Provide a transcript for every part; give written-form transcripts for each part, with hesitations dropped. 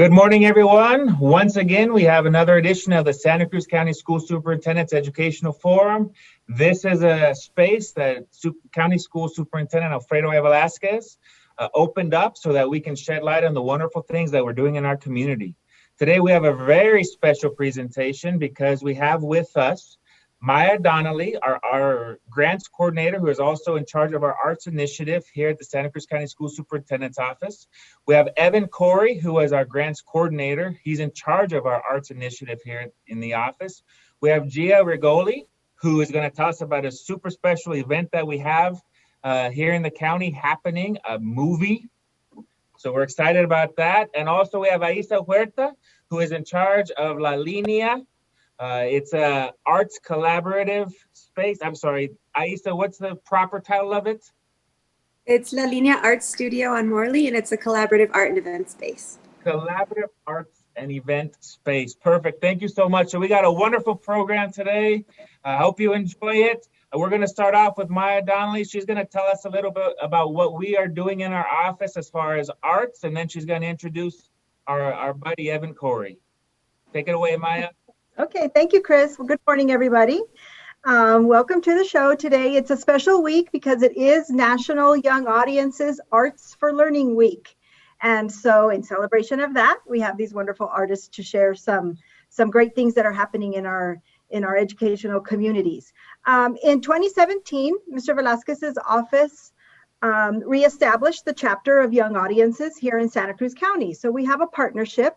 Good morning, everyone. Once again, we have another edition of the Santa Cruz County School Superintendent's Educational Forum. This is a space that County School Superintendent Alfredo A. Velasquez opened up so that we can shed light on the wonderful things that we're doing in our community. Today, we have a very special presentation because we have with us Maya Donnelly, our grants coordinator, who is also in charge of our arts initiative here at the Santa Cruz County School Superintendent's Office. We have Kory, who is our grants coordinator. He's in charge of our arts initiative here in the office. We have Gia Regoli, who is going to tell us about a super special event that we have here in the county happening, a movie. So we're excited about that. And also we have Aissa Huerta, who is in charge of La Línea. It's a arts collaborative space. I'm sorry, Aissa, what's the proper title of it? It's La Línea Art Studio on Morley, and it's a collaborative art and event space. Collaborative arts and event space. Perfect. Thank you so much. So we got a wonderful program today. I hope you enjoy it. We're going to start off with Maya Donnelly. She's going to tell us a little bit about what we are doing in our office as far as arts, and then she's going to introduce our buddy, Kory. Take it away, Maya. Okay, thank you, Chris. Well, good morning, everybody. Welcome to the show today. It's a special week because it is National Young Audiences Arts for Learning Week. And so in celebration of that, we have these wonderful artists to share some great things that are happening in our educational communities. In 2017, Mr. Velasquez's office reestablished the chapter of Young Audiences here in Santa Cruz County. So we have a partnership,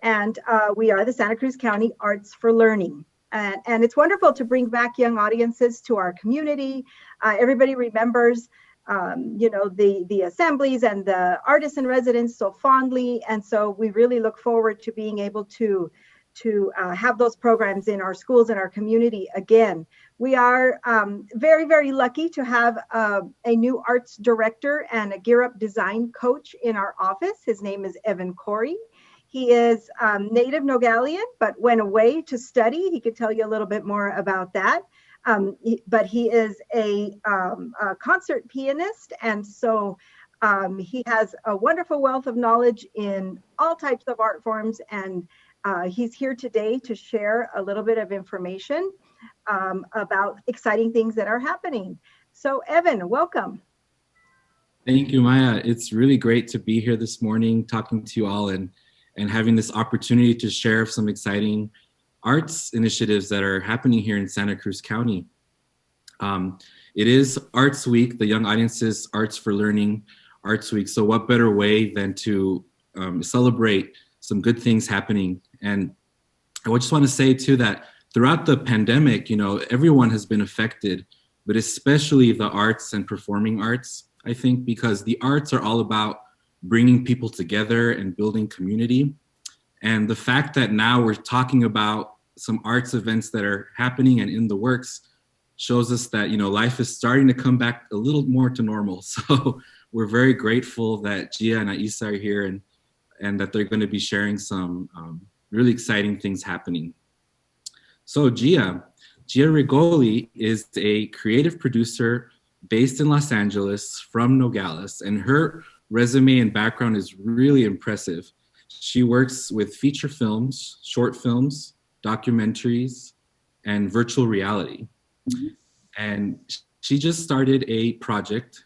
and we are the Santa Cruz County Arts for Learning. And it's wonderful to bring back young audiences to our community. Everybody remembers, the assemblies and the artists in residence so fondly. And so we really look forward to being able to have those programs in our schools and our community again. We are very, very lucky to have a new arts director and a Gear Up design coach in our office. His name is Kory. He is native Nogalian, but went away to study. He could tell you a little bit more about that. But he is a concert pianist, and so he has a wonderful wealth of knowledge in all types of art forms, and he's here today to share a little bit of information about exciting things that are happening. So Evan, welcome. Thank you, Maya. It's really great to be here this morning talking to you all and having this opportunity to share some exciting arts initiatives that are happening here in Santa Cruz County. It is Arts Week, the Young Audiences Arts for Learning Arts Week. So what better way than to celebrate some good things happening? And I just want to say too that throughout the pandemic, everyone has been affected, but especially the arts and performing arts, I think, because the arts are all about bringing people together and building community. And the fact that now we're talking about some arts events that are happening and in the works shows us that, life is starting to come back a little more to normal. So we're very grateful that Gia and Aissa are here and that they're going to be sharing some really exciting things happening. So Gia Regoli is a creative producer based in Los Angeles from Nogales, and her resume and background is really impressive. She works with feature films, short films, documentaries, and virtual reality. Mm-hmm. And she just started a project,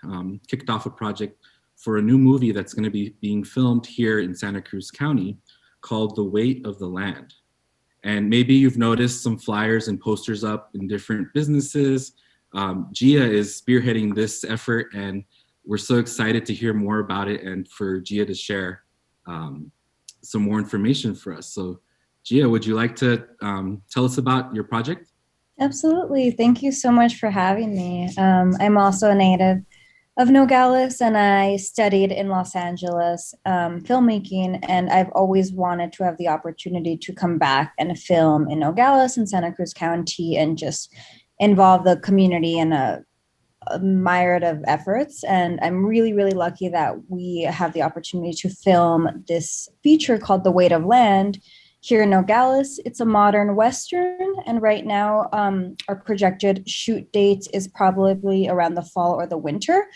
kicked off a project for a new movie that's going to be being filmed here in Santa Cruz County called The Weight of the Land. And maybe you've noticed some flyers and posters up in different businesses. Gia is spearheading this effort, and we're so excited to hear more about it and for Gia to share some more information for us. So Gia, would you like to tell us about your project? Absolutely. Thank you so much for having me. I'm also a native of Nogales, and I studied in Los Angeles filmmaking, and I've always wanted to have the opportunity to come back and film in Nogales and Santa Cruz County and just involve the community in a myriad of efforts. And I'm really, really lucky that we have the opportunity to film this feature called The Weight of Land here in Nogales. It's a modern Western, and right now our projected shoot date is probably around the fall or the winter.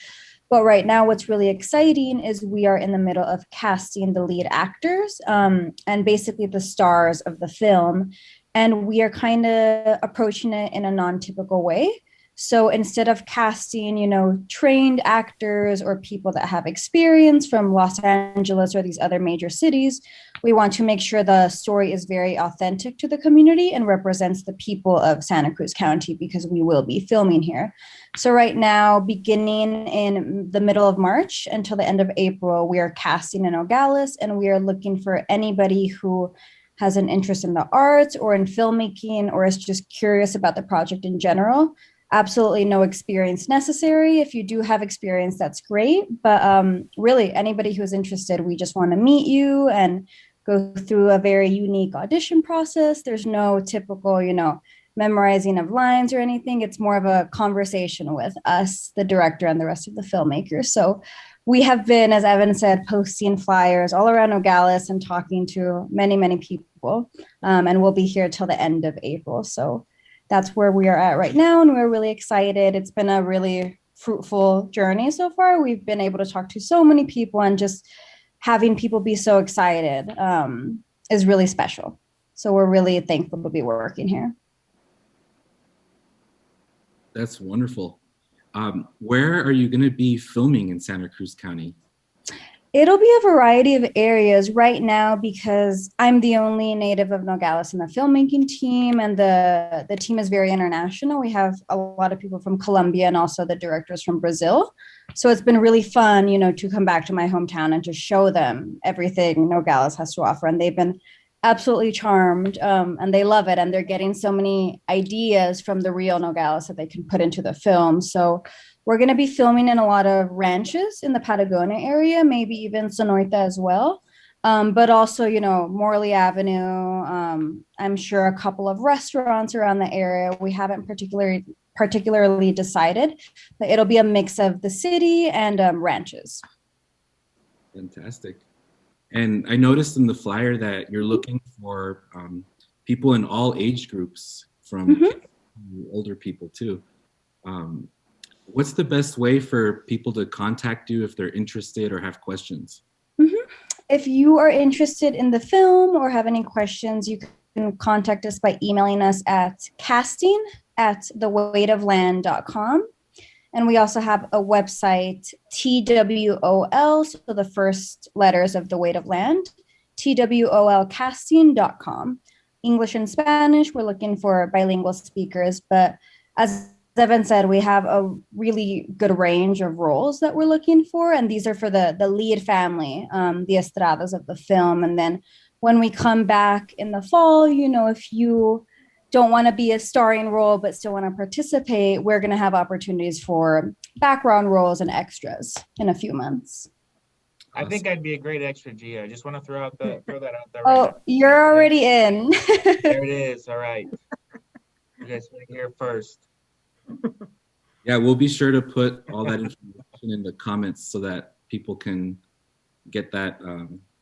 But right now, what's really exciting is we are in the middle of casting the lead actors and basically the stars of the film. And we are kind of approaching it in a non-typical way. So instead of casting, trained actors or people that have experience from Los Angeles or these other major cities, we want to make sure the story is very authentic to the community and represents the people of Santa Cruz County, because we will be filming here. So right now, beginning in the middle of March until the end of April, we are casting in Nogales, and we are looking for anybody who has an interest in the arts or in filmmaking or is just curious about the project in general. Absolutely no experience necessary. If you do have experience, that's great. But really, anybody who's interested, we just want to meet you and go through a very unique audition process. There's no typical, memorizing of lines or anything. It's more of a conversation with us, the director, and the rest of the filmmakers. So we have been, as Evan said, posting flyers all around Nogales and talking to many, many people. And we'll be here till the end of April. So that's where we are at right now, and we're really excited. It's been a really fruitful journey so far. We've been able to talk to so many people, and just having people be so excited is really special. So we're really thankful to be working here. That's wonderful. Where are you going to be filming in Santa Cruz County? It'll be a variety of areas right now, because I'm the only native of Nogales in the filmmaking team, and the team is very international. We have a lot of people from Colombia and also the directors from Brazil. So it's been really fun, to come back to my hometown and to show them everything Nogales has to offer. And they've been absolutely charmed, and they love it. And they're getting so many ideas from the real Nogales that they can put into the film. So we're going to be filming in a lot of ranches in the Patagonia area, maybe even Sonoita as well. But also, Morley Avenue. I'm sure a couple of restaurants around the area. We haven't particularly decided, but it'll be a mix of the city and ranches. Fantastic. And I noticed in the flyer that you're looking for people in all age groups, from older people too. What's the best way for people to contact you if they're interested or have questions? If you are interested in the film or have any questions, you can contact us by emailing us at casting@theweightofland.com. And we also have a website, TWOL, so the first letters of The Weight of Land, TWOLcasting.com. English and Spanish, we're looking for bilingual speakers, but as Evan said, we have a really good range of roles that we're looking for, and these are for the lead family, the Estradas of the film. And then when we come back in the fall, if you don't want to be a starring role but still want to participate, we're going to have opportunities for background roles and extras in a few months. I think I'd be a great extra, Gia. I just want to throw that out there. Oh, you're already in. There it is. All right. You guys want to hear first. Yeah, we'll be sure to put all that information in the comments so that people can get that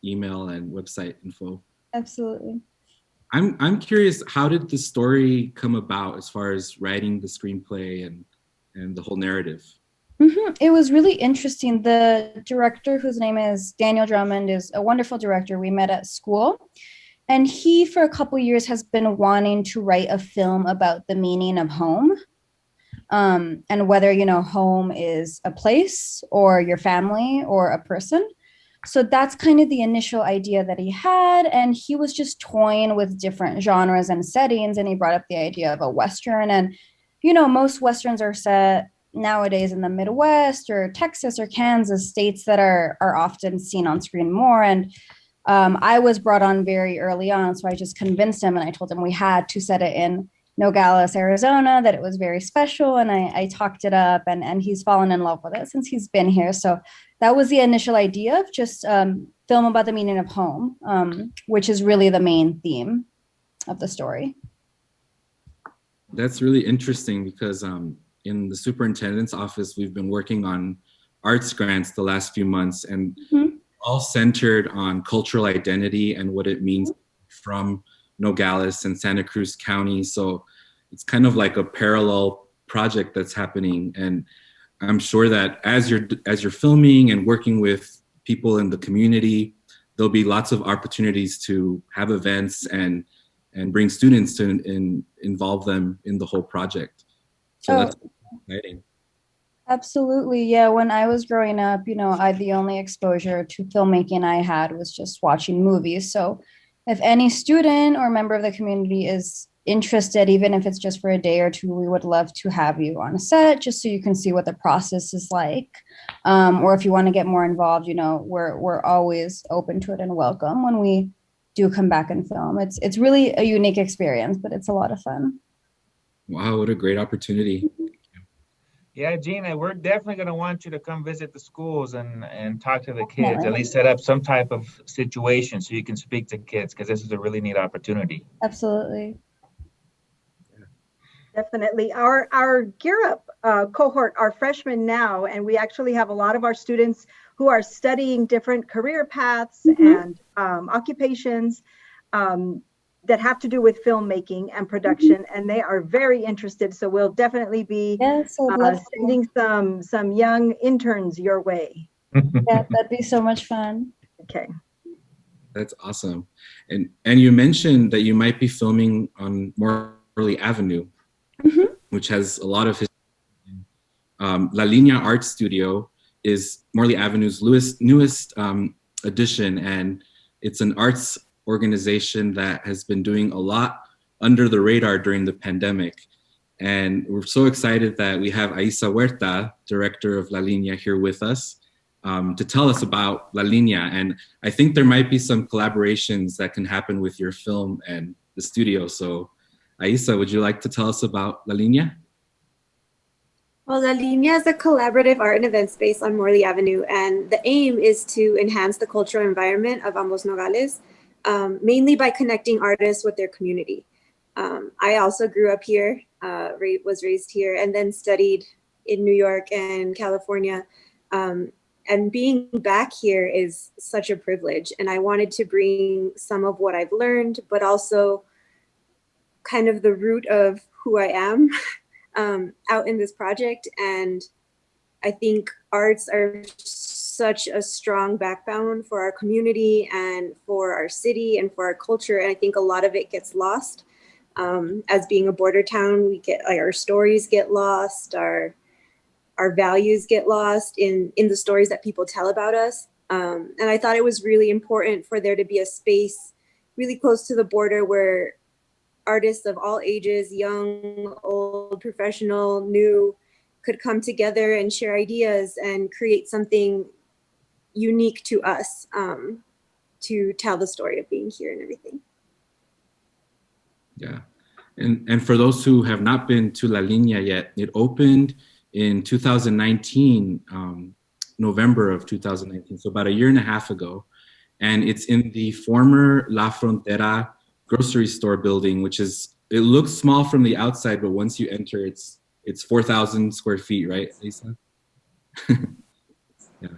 email and website info. Absolutely. I'm curious, how did the story come about as far as writing the screenplay and the whole narrative? It was really interesting. The director, whose name is Daniel Drummond, is a wonderful director. We met at school. And he, for a couple of years, has been wanting to write a film about the meaning of home. And whether, home is a place or your family or a person. So that's kind of the initial idea that he had. And he was just toying with different genres and settings. And he brought up the idea of a Western. And, most Westerns are set nowadays in the Midwest or Texas or Kansas, states that are often seen on screen more. And I was brought on very early on. So I just convinced him, and I told him we had to set it in Nogales, Arizona, that it was very special. And I talked it up, and he's fallen in love with it since he's been here. So that was the initial idea of just film about the meaning of home, which is really the main theme of the story. That's really interesting because in the superintendent's office, we've been working on arts grants the last few months, and all centered on cultural identity and what it means from Nogales and Santa Cruz County. So it's kind of like a parallel project that's happening. And I'm sure that as you're filming and working with people in the community, there'll be lots of opportunities to have events and bring students to involve them in the whole project. So that's exciting. Absolutely. Yeah. When I was growing up, the only exposure to filmmaking I had was just watching movies. So if any student or member of the community is interested, even if it's just for a day or two, we would love to have you on a set just so you can see what the process is like. Or if you want to get more involved, we're always open to it and welcome when we do come back and film. It's really a unique experience, but it's a lot of fun. Wow, what a great opportunity. Yeah, Gina, we're definitely going to want you to come visit the schools and talk to the kids, at least set up some type of situation so you can speak to kids, because this is a really neat opportunity. Absolutely. Definitely. Our Gear Up cohort are freshmen now, and we actually have a lot of our students who are studying different career paths and occupations that have to do with filmmaking and production, and they are very interested. So we'll definitely be sending some young interns your way. Yeah, that'd be so much fun. Okay. That's awesome. And you mentioned that you might be filming on Morley Avenue, which has a lot of history. La Línea Art Studio is Morley Avenue's newest addition, and it's an arts organization that has been doing a lot under the radar during the pandemic. And we're so excited that we have Aissa Huerta, director of La Línea, here with us to tell us about La Línea. And I think there might be some collaborations that can happen with your film and the studio. So Aissa, would you like to tell us about La Línea? Well, La Línea is a collaborative art and event space on Morley Avenue, and the aim is to enhance the cultural environment of Ambos Nogales, mainly by connecting artists with their community. I also grew up here, was raised here, and then studied in New York and California. And being back here is such a privilege. And I wanted to bring some of what I've learned, but also kind of the root of who I am out in this project. And I think arts are such a strong backbone for our community and for our city and for our culture. And I think a lot of it gets lost. As being a border town, we get our stories get lost, our values get lost in the stories that people tell about us. And I thought it was really important for there to be a space really close to the border where artists of all ages, young, old, professional, new, could come together and share ideas and create something unique to us to tell the story of being here and everything. Yeah. And for those who have not been to La Línea yet, it opened in 2019, November of 2019, so about a year and a half ago. And it's in the former La Frontera grocery store building, which is, it looks small from the outside, but once you enter, it's 4,000 square feet, right, Lisa? Yeah,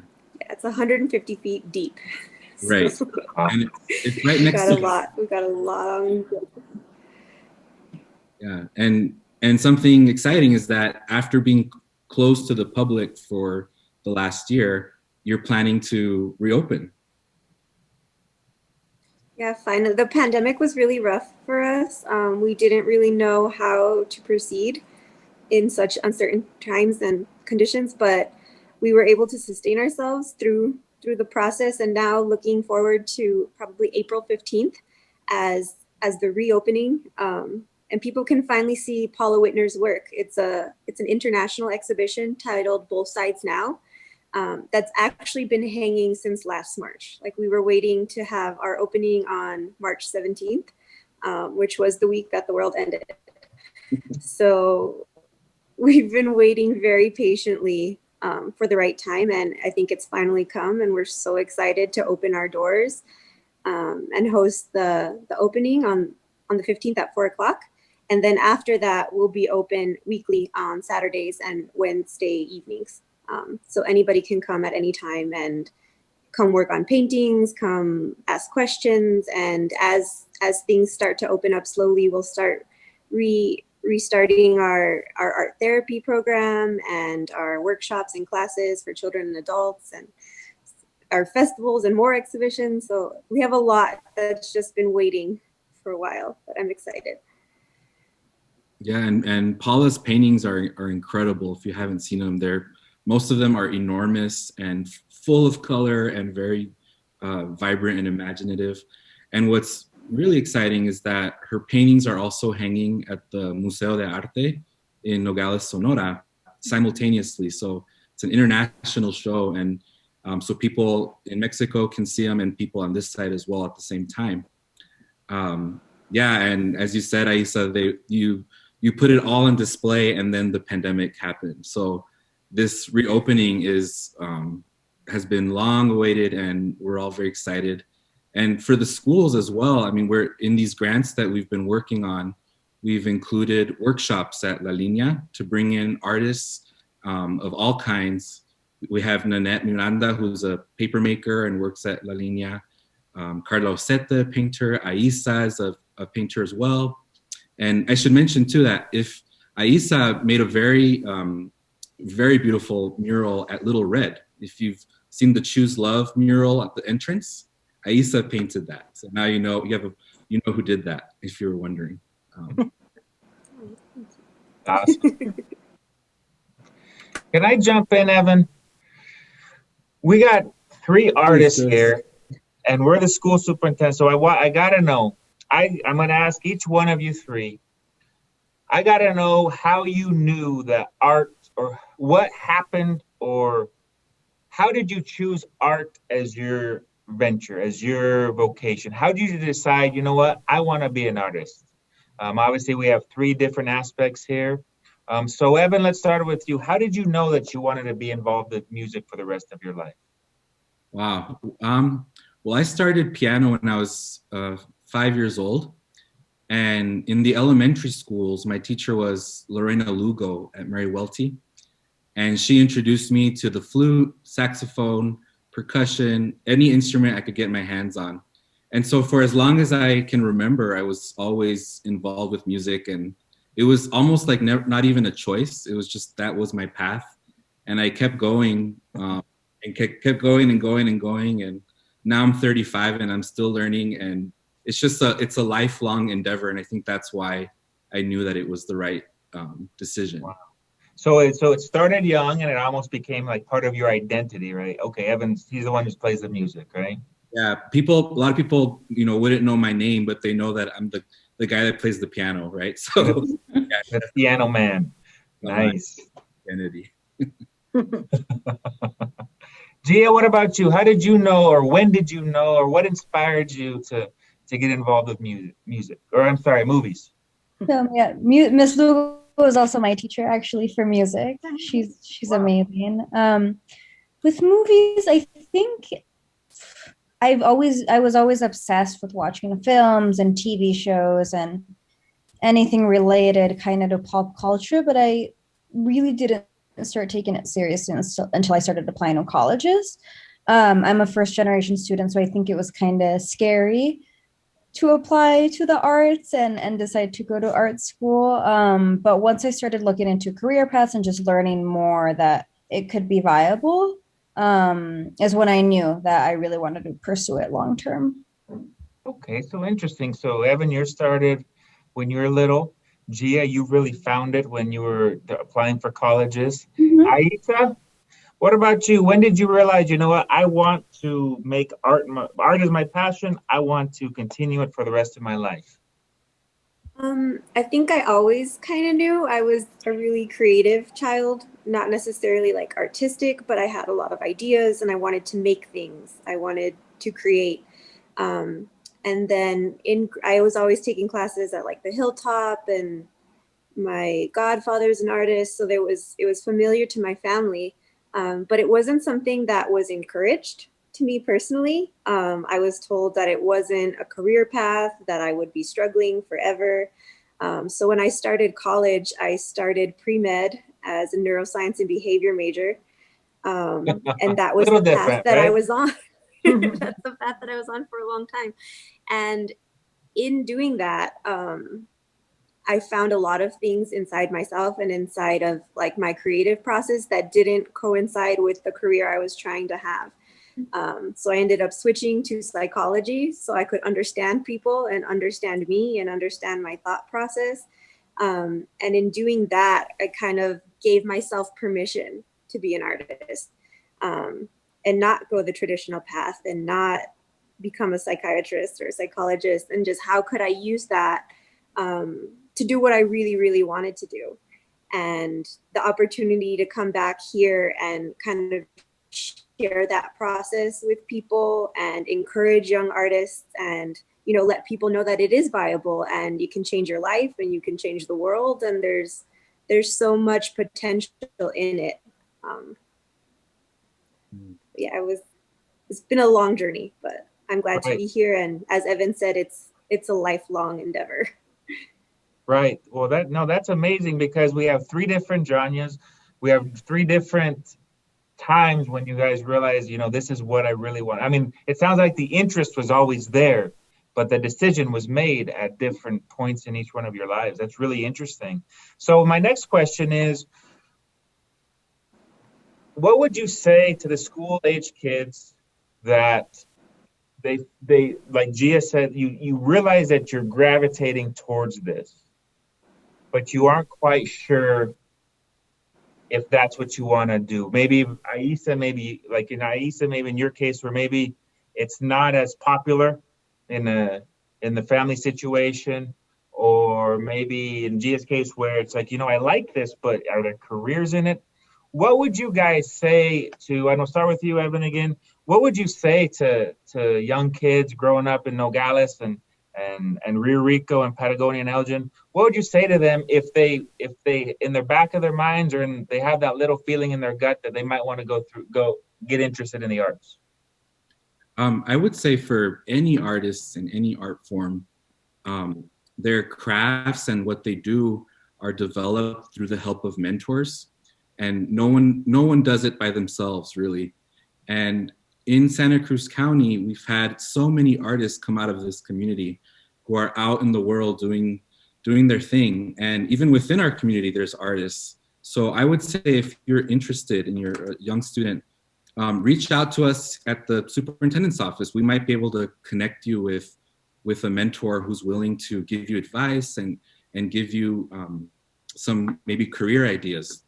it's 150 feet deep. Right. And it's right next to We've got a lot on. Yeah, and something exciting is that after being closed to the public for the last year, you're planning to reopen. Yeah, finally. The pandemic was really rough for us. We didn't really know how to proceed in such uncertain times and conditions, but we were able to sustain ourselves through the process. And now looking forward to probably April 15th as the reopening. And people can finally see Paula Whitner's work. It's an international exhibition titled Both Sides Now. That's actually been hanging since last March. Like, we were waiting to have our opening on March 17th, which was the week that the world ended. So we've been waiting very patiently for the right time. And I think it's finally come, and we're so excited to open our doors and host the opening on the 15th at 4:00. And then after that, we'll be open weekly on Saturdays and Wednesday evenings. So anybody can come at any time and come work on paintings, come ask questions. And as things start to open up slowly, we'll start restarting our art therapy program and our workshops and classes for children and adults, and our festivals and more exhibitions. So we have a lot that's just been waiting for a while, but I'm excited. Yeah, and Paula's paintings are incredible. If you haven't seen them, most of them are enormous and full of color and very vibrant and imaginative. And what's really exciting is that her paintings are also hanging at the Museo de Arte in Nogales, Sonora, simultaneously. So it's an international show, and so people in Mexico can see them and people on this side as well at the same time. Yeah, and as you said, Aissa, you put it all on display, and then the pandemic happened. So this reopening has been long awaited, and we're all very excited. And for the schools as well, I mean, we're in these grants that we've been working on. We've included workshops at La Línea to bring in artists of all kinds. We have Nanette Miranda, who's a paper maker and works at La Línea. Carla Oseta, painter. Aissa is a painter as well. And I should mention too that if Aissa made a very, very beautiful mural at Little Red. If you've seen the Choose Love mural at the entrance, Aissa painted that. So now you know who did that, if you were wondering. Awesome. Can I jump in, Evan? We got 3 artists here, and we're the school superintendent. So I gotta know. I'm gonna ask each one of you 3. I gotta know how you knew that art, or what happened, or how did you choose art as your venture, as your vocation? How did you decide, you know what, I want to be an artist? Obviously, we have 3 different aspects here. So Evan, let's start with you. How did you know that you wanted to be involved with music for the rest of your life? Wow. Well, I started piano when I was 5 years old. And in the elementary schools, my teacher was Lorena Lugo at Mary Welty. And she introduced me to the flute, saxophone, percussion, any instrument I could get my hands on. And so for as long as I can remember, I was always involved with music, and it was almost like not even a choice. It was just, that was my path. And I kept going and kept going and going and going. And now I'm 35 and I'm still learning, and it's a lifelong endeavor. And I think that's why I knew that it was the right decision. Wow. So it started young, and it almost became like part of your identity, right? Okay, Evan's, he's the one who plays the music, right? Yeah, a lot of people, wouldn't know my name, but they know that I'm the guy that plays the piano, right? So the piano man. Nice. Identity. Gia, what about you? How did you know, or when did you know, or what inspired you to get involved with music? Or I'm sorry, movies. Yeah, Miss Lugo was also my teacher, actually, for music. She's amazing. With movies, I think I was always obsessed with watching films and TV shows and anything related kind of to pop culture, but I really didn't start taking it seriously until I started applying to colleges. I'm a first generation student, so I think it was kind of scary to apply to the arts and decide to go to art school. But once I started looking into career paths and just learning more that it could be viable, is when I knew that I really wanted to pursue it long term. Okay, so interesting. So Evan, you started when you were little. Gia, you really found it when you were applying for colleges. Mm-hmm. Aissa, what about you? When did you realize, you know what, I want to make art, art is my passion, I want to continue it for the rest of my life? I think I always kind of knew. I was a really creative child, not necessarily like artistic, but I had a lot of ideas and I wanted to make things. I wanted to create. And then I was always taking classes at like the Hilltop, and my godfather's an artist, so it was familiar to my family, but it wasn't something that was encouraged to me personally. I was told that it wasn't a career path, that I would be struggling forever. So when I started college, I started pre-med as a neuroscience and behavior major, and that was the path that I was on. That's the path that I was on for a long time. And in doing that, I found a lot of things inside myself and inside of like my creative process that didn't coincide with the career I was trying to have. So I ended up switching to psychology so I could understand people and understand me and understand my thought process. And in doing that, I kind of gave myself permission to be an artist, and not go the traditional path and not become a psychiatrist or a psychologist, and just how could I use that to do what I really, really wanted to do. And the opportunity to come back here and kind of share that process with people and encourage young artists and, you know, let people know that it is viable and you can change your life and you can change the world. And there's so much potential in it. Yeah, it's been a long journey, but I'm glad to be here. And as Evan said, it's a lifelong endeavor. Right. Well, that's amazing, because we have 3 different genres. We have 3 different times when you guys realize, you know, this is what I really want. I mean, it sounds like the interest was always there, but the decision was made at different points in each one of your lives. That's really interesting. So my next question is, what would you say to the school-age kids that they like Gia said, you realize that you're gravitating towards this, but you aren't quite sure if that's what you want to do? Maybe Aissa, maybe in your case, where maybe it's not as popular in the family situation, or maybe in Gia's case where it's like, you know, I like this, but are there careers in it? What would you guys say to, and I'll start with you, Evan, again. What would you say to young kids growing up in Nogales and Rio Rico and Patagonia and Elgin? What would you say to them if they in their back of their minds, or they have that little feeling in their gut that they might want to go get interested in the arts? I would say for any artists in any art form, their crafts and what they do are developed through the help of mentors, and no one does it by themselves, really. And in Santa Cruz County, we've had so many artists come out of this community who are out in the world doing their thing. And even within our community, there's artists. So I would say, if you're interested and you're a young student, reach out to us at the superintendent's office. We might be able to connect you with a mentor who's willing to give you advice and give you some maybe career ideas.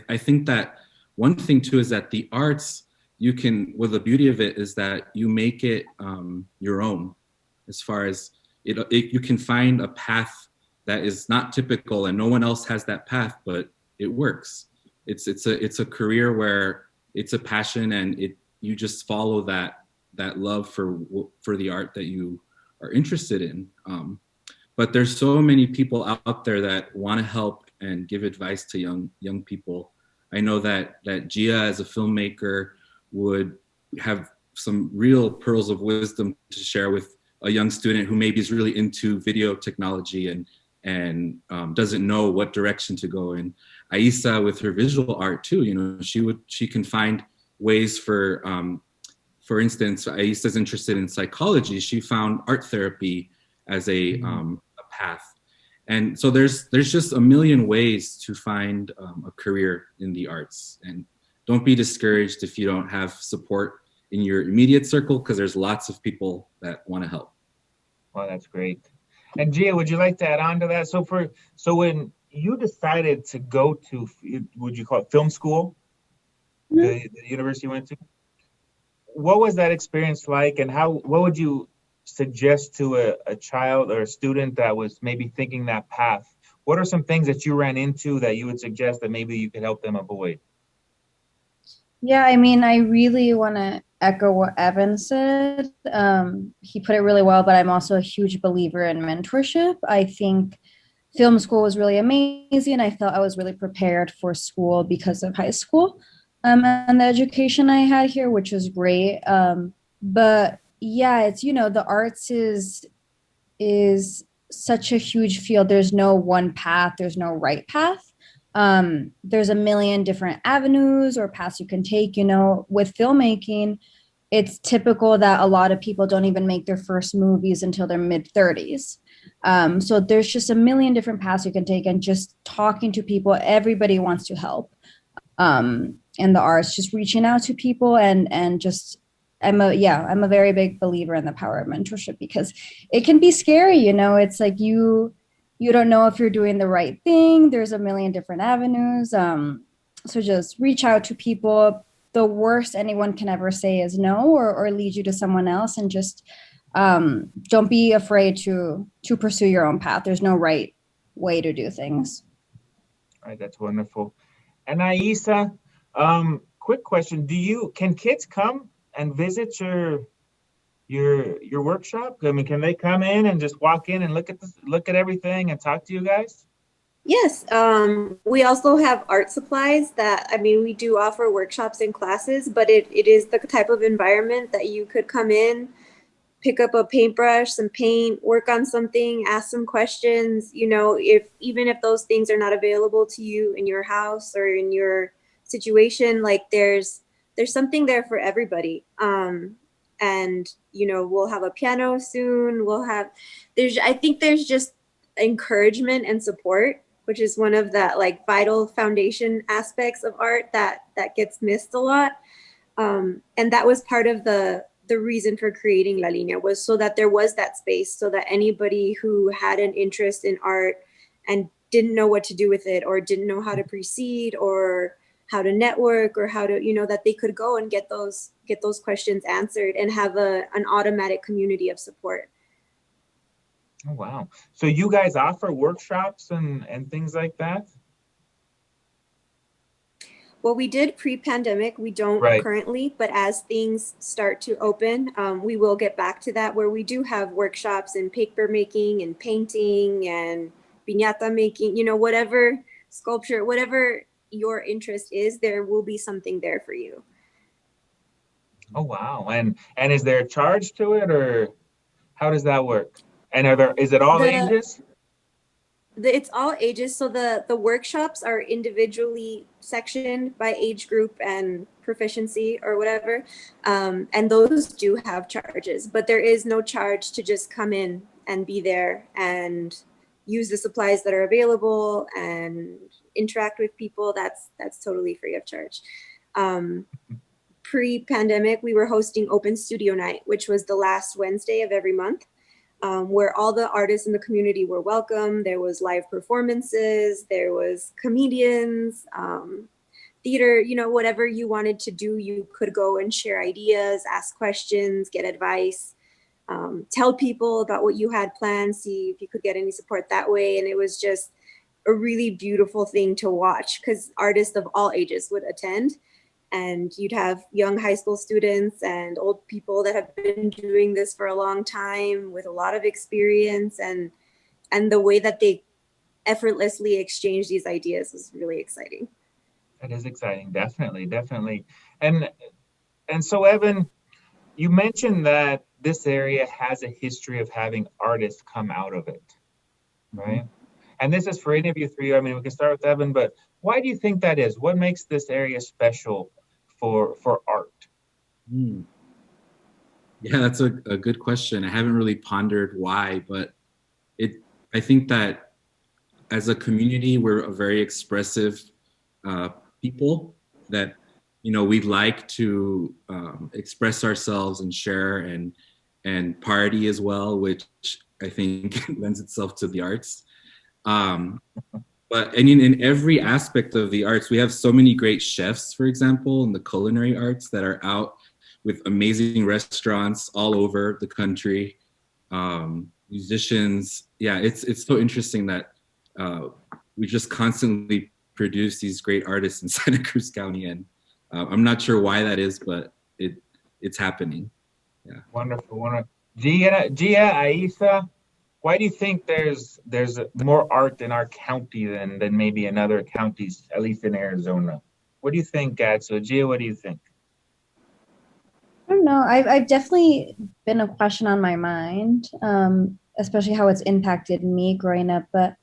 I think that one thing too is that the arts, the beauty of it is that you make it your own, as far as you can find a path that is not typical and no one else has that path, but it works. It's a career where it's a passion, and you just follow that love for the art that you are interested in. But there's so many people out there that want to help and give advice to young people. I know that Gia, as a filmmaker, would have some real pearls of wisdom to share with a young student who maybe is really into video technology and doesn't know what direction to go in. Aissa, with her visual art too, you know, she can find ways for instance, Aissa's interested in psychology. She found art therapy as a path. And so there's just a million ways to find a career in the arts. And don't be discouraged if you don't have support in your immediate circle, because there's lots of people that want to help. Well, that's great. And Gia, would you like to add on to that? So when you decided to go to, would you call it film school, the university you went to, what was that experience like, and what would you suggest to a child or a student that was maybe thinking that path? What are some things that you ran into that you would suggest that maybe you could help them avoid? Yeah, I mean, I really want to echo what Evan said. He put it really well, but I'm also a huge believer in mentorship. I think film school was really amazing. I felt I was really prepared for school because of high school and the education I had here, which was great. But yeah, it's, you know, the arts is such a huge field. There's no one path. There's no right path. There's a million different avenues or paths you can take. You know, with filmmaking, it's typical that a lot of people don't even make their first movies until their mid-30s. So there's just a million different paths you can take, and just talking to people, everybody wants to help. In the arts, just reaching out to people, and just I'm a very big believer in the power of mentorship, because it can be scary, it's like you don't know if you're doing the right thing. There's a million different avenues. So just reach out to people. The worst anyone can ever say is no, or lead you to someone else, and just don't be afraid to pursue your own path. There's no right way to do things. All right, that's wonderful. And Aissa, quick question: can kids come and visit your workshop? I mean, can they come in and just walk in and look at everything and talk to you guys? Yes, we also have art supplies we do offer workshops and classes, but it is the type of environment that you could come in, pick up a paintbrush, some paint, work on something, ask some questions. Even if those things are not available to you in your house or in your situation, like there's something there for everybody. And we'll have a piano soon. I think there's just encouragement and support, which is one of the vital foundation aspects of art that gets missed a lot. And that was part of the reason for creating La Línea, was so that there was that space, so that anybody who had an interest in art and didn't know what to do with it, or didn't know how to proceed, or how to network, or how to, that they could go and get those questions answered, and have an automatic community of support. Oh, wow. So you guys offer workshops and things like that? Well, we did pre-pandemic. We don't currently, but as things start to open, we will get back to that, where we do have workshops in paper making and painting and piñata making, whatever sculpture, whatever your interest is, there will be something there for you. Oh, wow. And is there a charge to it, or how does that work? And is it all ages? It's all ages. So the workshops are individually sectioned by age group and proficiency or whatever. And those do have charges, but there is no charge to just come in and be there and use the supplies that are available and interact with people. That's totally free of charge. Pre-pandemic, we were hosting Open Studio Night, which was the last Wednesday of every month. Where all the artists in the community were welcome. There was live performances, there was comedians, theater, whatever you wanted to do, you could go and share ideas, ask questions, get advice, tell people about what you had planned, see if you could get any support that way. And it was just a really beautiful thing to watch, because artists of all ages would attend. And you'd have young high school students and old people that have been doing this for a long time with a lot of experience, and the way that they effortlessly exchange these ideas was really exciting. That is exciting. Definitely. And so, Evan, you mentioned that this area has a history of having artists come out of it, right? And this is for any of you three. I mean, we can start with Evan, but why do you think that is? What makes this area special for art? Yeah, that's a good question. I haven't really pondered why, but I think that as a community, we're a very expressive people that, we like to express ourselves and share and party as well, which I think lends itself to the arts. But in every aspect of the arts, we have so many great chefs, for example, in the culinary arts that are out with amazing restaurants all over the country. Musicians, yeah, it's so interesting that we just constantly produce these great artists in Santa Cruz County, and I'm not sure why that is, but it's happening. Yeah. Wonderful. Gia, Aissa, why do you think there's more art in our county than maybe in other counties, at least in Arizona? What do you think, Gad? So, Gia, what do you think? I don't know. I've definitely been a question on my mind, especially how it's impacted me growing up. But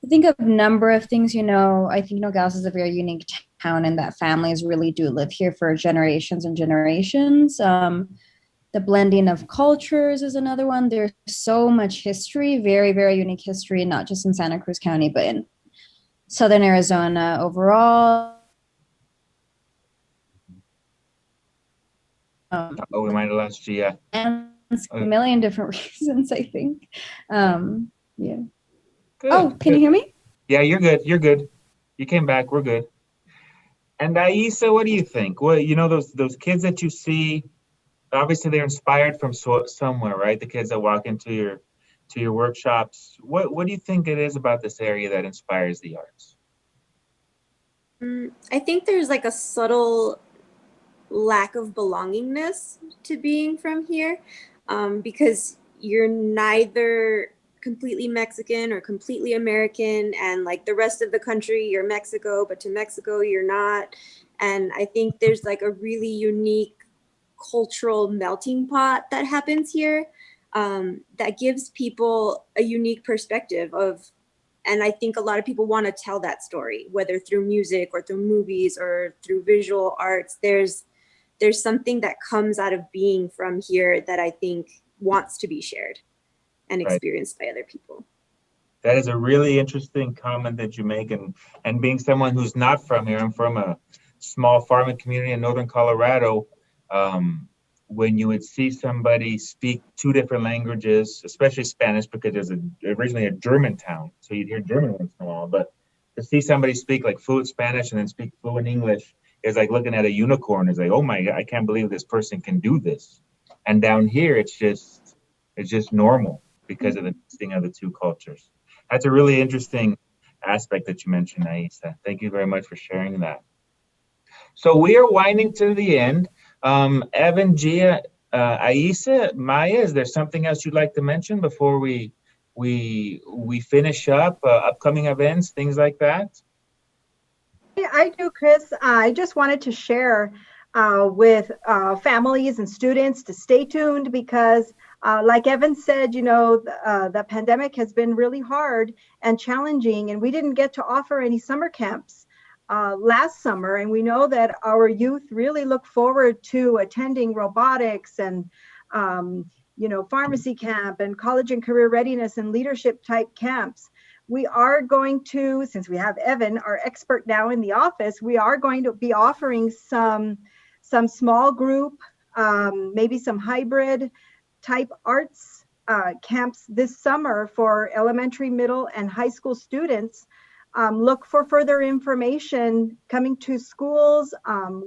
I think a number of things, I think Nogales is a very unique town, and that families really do live here for generations and generations. The blending of cultures is another one. There's so much history, very, very unique history, not just in Santa Cruz County, but in Southern Arizona overall. We might have lost Gia. And a million different reasons, I think. Yeah. Good, oh, can you hear me? Yeah, you're good. You're good. You came back. We're good. And Aissa, what do you think? Well, you know, those kids that you see, obviously they're inspired from somewhere, right? The kids that walk into your workshops. What do you think it is about this area that inspires the arts? I think there's like a subtle lack of belongingness to being from here, because you're neither completely Mexican or completely American, and like the rest of the country, you're Mexico, but to Mexico, you're not. And I think there's like a really unique cultural melting pot that happens here, that gives people a unique perspective of, and I think a lot of people want to tell that story, whether through music or through movies or through visual arts. There's something that comes out of being from here that I think wants to be shared and experienced by other people. That is a really interesting comment that you make. And being someone who's not from here, I'm from a small farming community in northern Colorado. When you would see somebody speak two different languages, especially Spanish, because there's originally a German town, so you'd hear German once in a while, but to see somebody speak like fluent Spanish and then speak fluent English is like looking at a unicorn. It's like, oh my God, I can't believe this person can do this. And down here, it's just normal because of the mixing of the two cultures. That's a really interesting aspect that you mentioned, Aissa. Thank you very much for sharing that. So we are winding to the end. Evan, Gia, Aissa, Maya, is there something else you'd like to mention before we finish up? Upcoming events, things like that? Yeah, I do, Chris. I just wanted to share with families and students to stay tuned because, like Evan said, you know, the pandemic has been really hard and challenging, and we didn't get to offer any summer camps last summer. And we know that our youth really look forward to attending robotics and, you know, pharmacy camp and college and career readiness and leadership type camps. We are going to, since we have Evan, our expert now in the office, we are going to be offering some small group, maybe some hybrid type arts camps this summer for elementary, middle, and high school students. Look for further information coming to schools.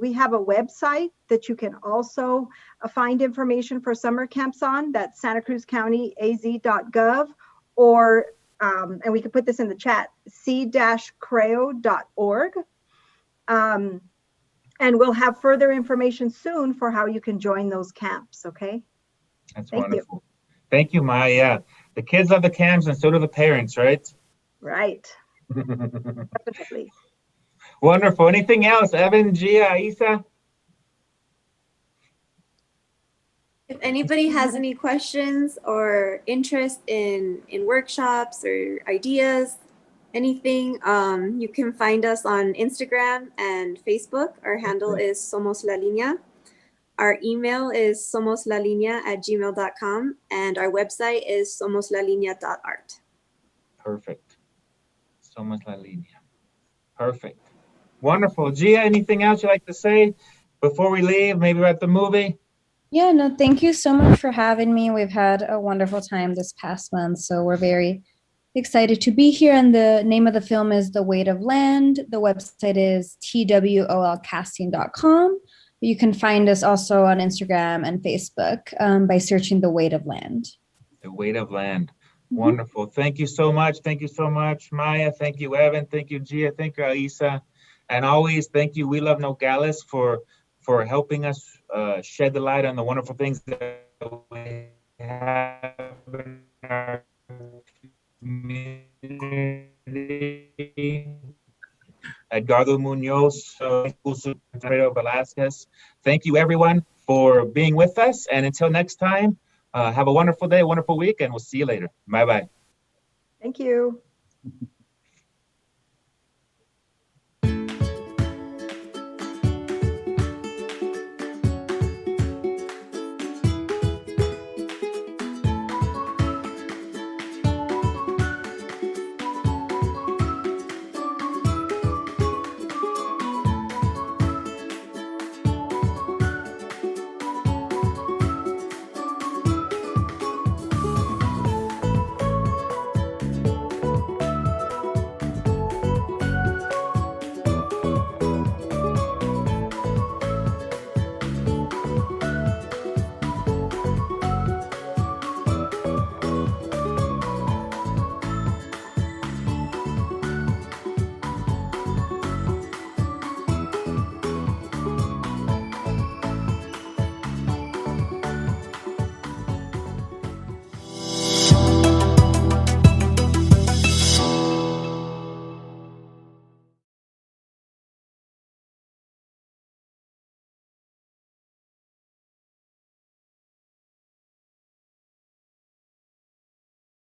We have a website that you can also find information for summer camps on. That's santacruzcountyaz.gov, or and we can put this in the chat, c-creo.org. And we'll have further information soon for how you can join those camps, okay? That's wonderful. Thank you, Maya. Yeah. The kids love the camps and so do the parents, right? Right. Definitely. Wonderful. Anything else? Evan, Gia, Aissa? If anybody has any questions or interest in workshops or ideas, anything, you can find us on Instagram and Facebook. Our handle is Somos La Línea. Our email is somoslalínea@gmail.com, and our website is somoslalínea.art. Perfect. Somos La Línea. Perfect. Wonderful. Gia, anything else you'd like to say before we leave? Maybe about the movie? Yeah, no, thank you so much for having me. We've had a wonderful time this past month, so we're very excited to be here. And the name of the film is The Weight of Land. The website is twolcasting.com. You can find us also on Instagram and Facebook by searching The Weight of Land. The Weight of Land. Wonderful. Thank you so much. Thank you so much, Maya. Thank you, Evan. Thank you, Gia. Thank you, Aissa. And always thank you, We Love Nogales, for helping us shed the light on the wonderful things that we have in our community. Edgardo Munoz, School Superintendent Velasquez. Thank you, everyone, for being with us. And until next time, have a wonderful day, wonderful week, and we'll see you later. Bye-bye. Thank you.